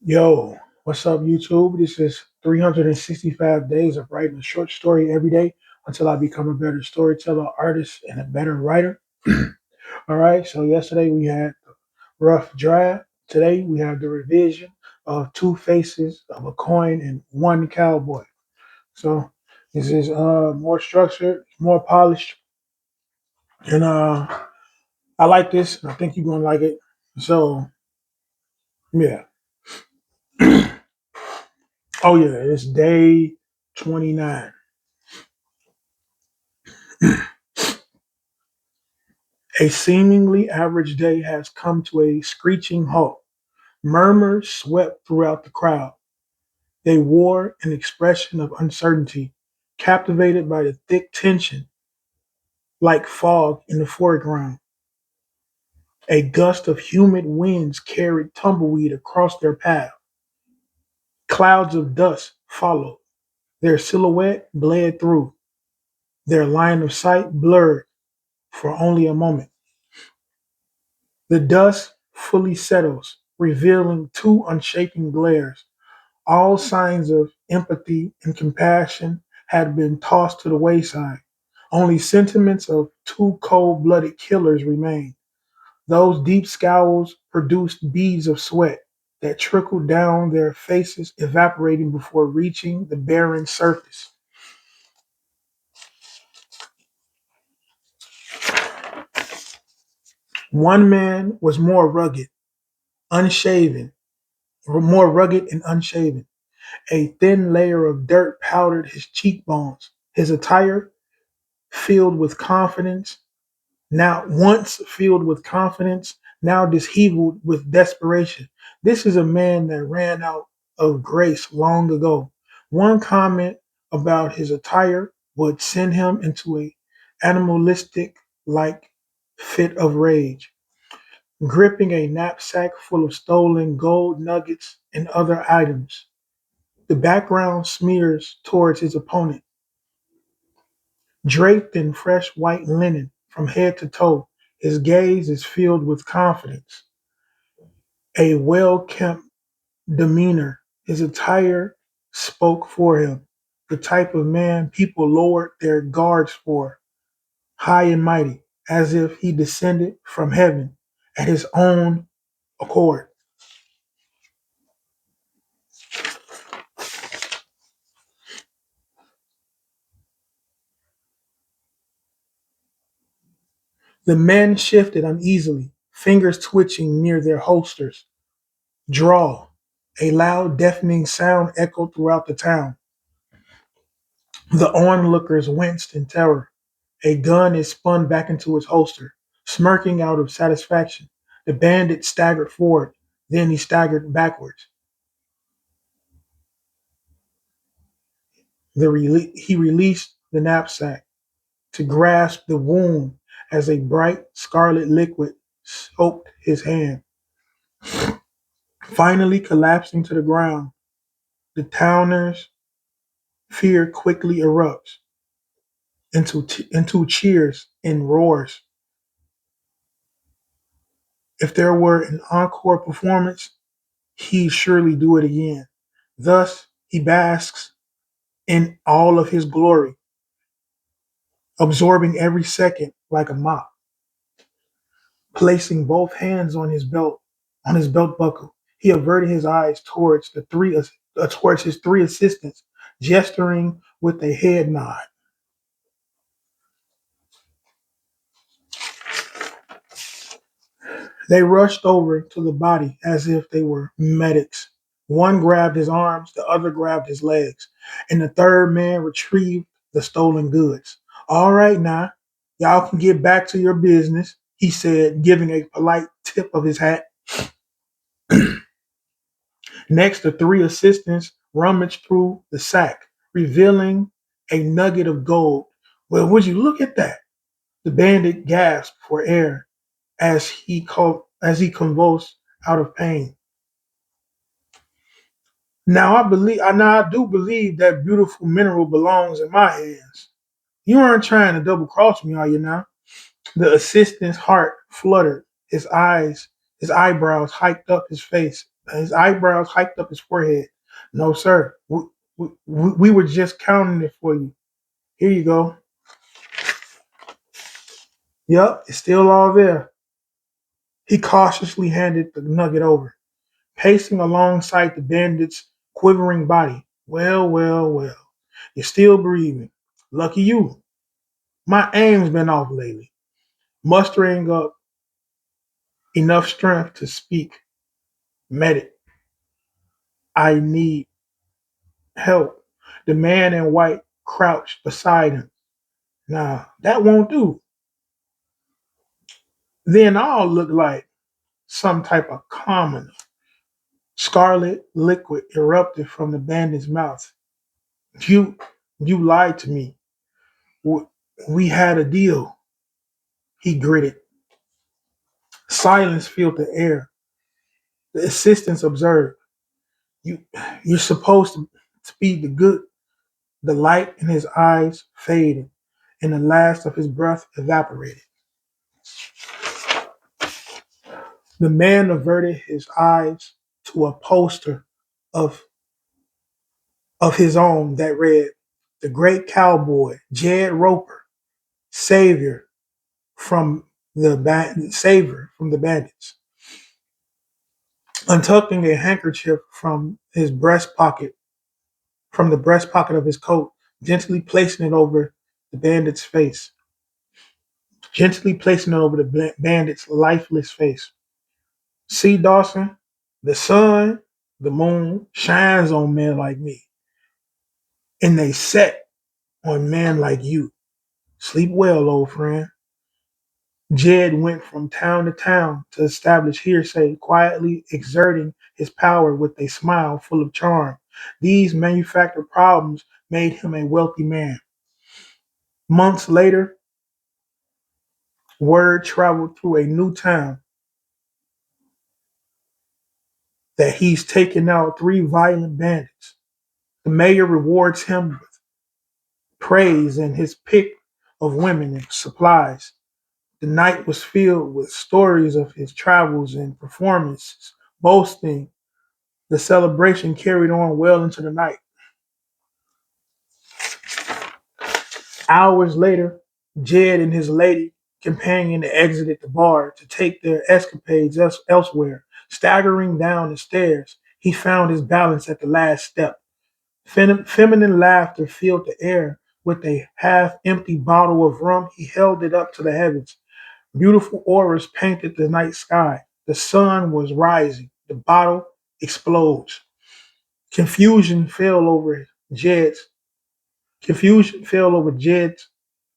Yo, what's up, YouTube? This is 365 days of writing a short story every day until I become a better storyteller, artist, and a better writer. All right, so yesterday we had rough draft. Today we have the revision of two faces of a coin and one cowboy. So this is more structured, more polished, and I like this. I think you're gonna like it. So yeah. Oh yeah, it's day 29. A seemingly average day has come to a screeching halt. Murmurs swept throughout the crowd. They wore an expression of uncertainty, captivated by the thick tension like fog in the foreground. A gust of humid winds carried tumbleweed across their path. Clouds of dust followed. Their silhouette bled through, their line of sight blurred for only a moment. The dust fully settles, revealing two unshapen glares. All signs of empathy and compassion had been tossed to the wayside. Only sentiments of two cold blooded killers remained. Those deep scowls produced beads of sweat that trickled down their faces, evaporating before reaching the barren surface. One man was unshaven, more rugged and unshaven. A thin layer of dirt powdered his cheekbones. His attire, filled with confidence, now once filled with confidence, now disheveled with desperation. This is a man that ran out of grace long ago. One comment about his attire would send him into a animalistic like fit of rage, gripping a knapsack full of stolen gold nuggets and other items. The background smears towards his opponent, draped in fresh white linen from head to toe. His gaze is filled with confidence, a well kept demeanor. His attire spoke for him, the type of man people lowered their guards for, high and mighty, as if he descended from heaven at his own accord. The men shifted uneasily, fingers twitching near their holsters. Draw. A loud, deafening sound echoed throughout the town. The onlookers winced in terror. A gun is spun back into its holster, smirking out of satisfaction. The bandit staggered forward, then he staggered backwards. He released the knapsack to grasp the wound as a bright scarlet liquid soaked his hand. Finally collapsing to the ground, the towners' fear quickly erupts into cheers and roars. If there were an encore performance, he'd surely do it again. Thus, he basks in all of his glory, absorbing every second like a mop, placing both hands on his belt buckle. He averted his eyes towards his three assistants, gesturing with a head nod. They rushed over to the body as if they were medics. One grabbed his arms, the other grabbed his legs, and the third man retrieved the stolen goods. All right, now, y'all can get back to your business, he said, giving a polite tip of his hat. Next, the three assistants rummaged through the sack, revealing a nugget of gold. Well, would you look at that? The bandit gasped for air as he convulsed out of pain. Now I do believe that beautiful mineral belongs in my hands. You aren't trying to double cross me, are you now? The assistant's heart fluttered. His eyebrows hiked up his face. His eyebrows hiked up his forehead. No, sir. We were just counting it for you. Here you go. Yep, it's still all there. He cautiously handed the nugget over, pacing alongside the bandit's quivering body. Well, well, well. You're still breathing. Lucky you. My aim's been off lately. Mustering up enough strength to speak. Medic, I need help. The man in white crouched beside him. Nah, that won't do. Then all look like some type of common. Scarlet liquid erupted from the bandit's mouth. You, you lied to me. We had a deal. He gritted. Silence filled the air. The assistants observed. You, you're supposed to be the good. The light in his eyes faded, and the last of his breath evaporated. The man averted his eyes to a poster of of his own that read, "The Great Cowboy, Jed Roper, Savior Savior from the Bandits." Untucking a handkerchief from the breast pocket of his coat, gently placing it over the bandit's face, gently placing it over the bandit's lifeless face. See, Dawson, the sun, the moon shines on men like me, and they set on men like you. Sleep well, old friend. Jed went from town to town to establish hearsay, quietly exerting his power with a smile full of charm. These manufactured problems made him a wealthy man. Months later, word traveled through a new town that he's taken out three violent bandits. The mayor rewards him with praise and his pick of women and supplies. The night was filled with stories of his travels and performances, boasting. The celebration carried on well into the night. Hours later, Jed and his lady companion exited the bar to take their escapades elsewhere. Staggering down the stairs, he found his balance at the last step. Feminine laughter filled the air. With a half empty bottle of rum, he held it up to the heavens. Beautiful auras painted the night sky. The sun was rising. The bottle explodes. Confusion fell over Jed's Confusion fell over Jed's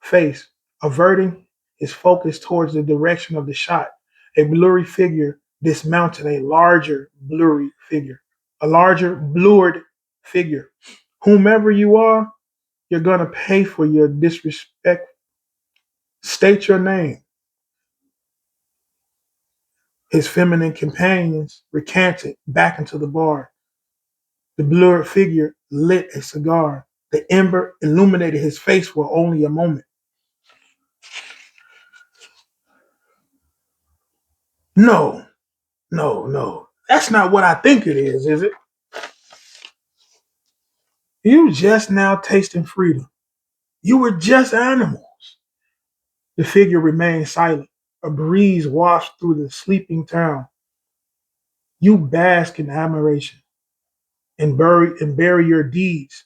face, averting his focus towards the direction of the shot. A blurry figure dismounted a larger, blurred figure. Whomever you are, you're going to pay for your disrespect. State your name. His feminine companions recanted back into the bar. The blurred figure lit a cigar. The ember illuminated his face for only a moment. No, no, no. That's not what I think it is it? You just now tasting freedom. You were just animals. The figure remained silent. A breeze washed through the sleeping town. You bask in admiration and bury your deeds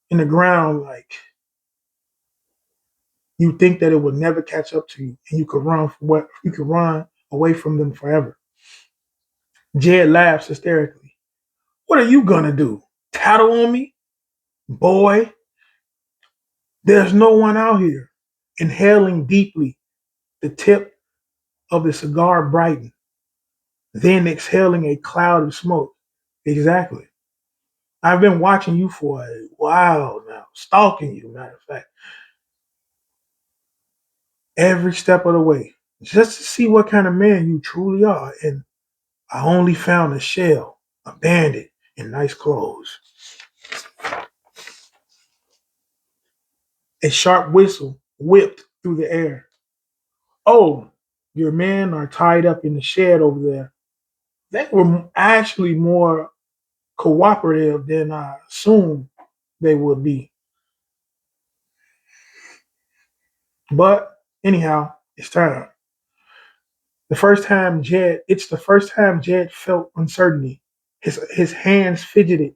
in the ground like you think that it will never catch up to you and you could run away from them forever. Jed laughs hysterically. What are you gonna do? Tattle on me? Boy, there's no one out here. Inhaling deeply, the tip of the cigar brightened, then exhaling a cloud of smoke. Exactly. I've been watching you for a while now, stalking you, matter of fact, every step of the way, just to see what kind of man you truly are. And I only found a shell, a bandit, in nice clothes. A sharp whistle whipped through the air. Oh, your men are tied up in the shed over there. They were actually more cooperative than I assumed they would be. But anyhow, it's time. It's the first time Jed felt uncertainty. His hands fidgeted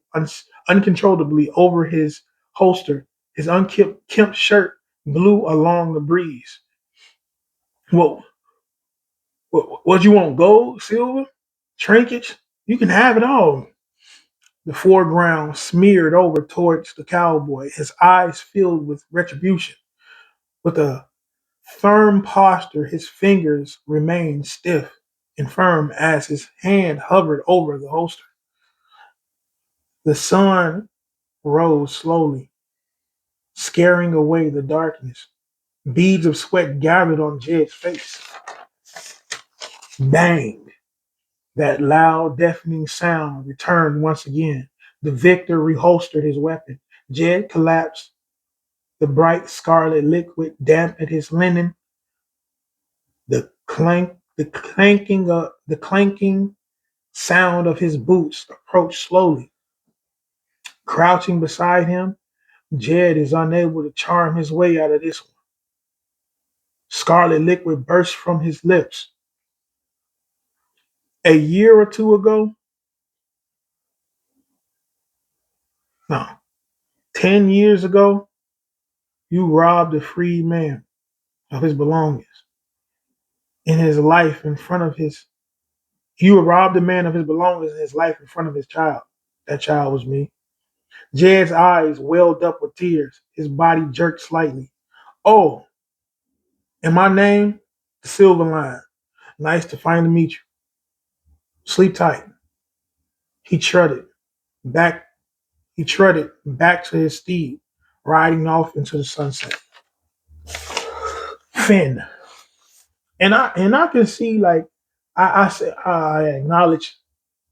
uncontrollably over his holster. His unkempt shirt blew along the breeze. What, what you want? Gold, silver, trinkets? You can have it all. The foreground smeared over towards the cowboy, his eyes filled with retribution. With a firm posture, his fingers remained stiff and firm as his hand hovered over the holster. The sun rose slowly, scaring away the darkness. Beads of sweat gathered on Jed's face. Bang! That loud, deafening sound returned once again. The victor reholstered his weapon. Jed collapsed. The bright scarlet liquid dampened his linen. The clanking sound of his boots approached slowly. Crouching beside him, Jed is unable to charm his way out of this one. Scarlet liquid burst from his lips. A year or two ago, no, 10 years ago, you robbed a freed man of his belongings in his life in front of his, you robbed a man of his belongings in his life in front of his child. That child was me. Jed's eyes welled up with tears. His body jerked slightly. Oh, and my name, the Silver Line. Nice to finally meet you. Sleep tight. He trotted back. He trotted back to his steed, riding off into the sunset. Finn, and I can see like I acknowledge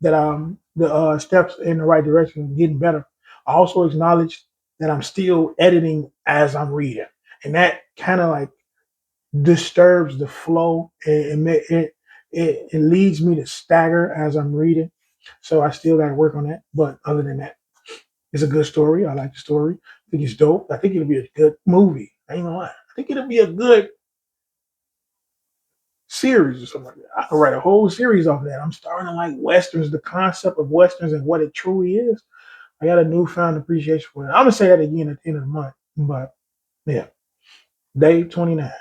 that the steps in the right direction, getting better. I also acknowledge that I'm still editing as I'm reading, and that kind of like disturbs the flow. It leads me to stagger as I'm reading. So I still got to work on that. But other than that, it's a good story. I like the story. I think it's dope. I think it'll be a good movie. I ain't gonna lie. I think it'll be a good series or something like that. I could write a whole series off of that. I'm starting to like westerns, the concept of westerns and what it truly is. I got a newfound appreciation for it. I'm gonna say that again at the end of the month. But yeah, day 29.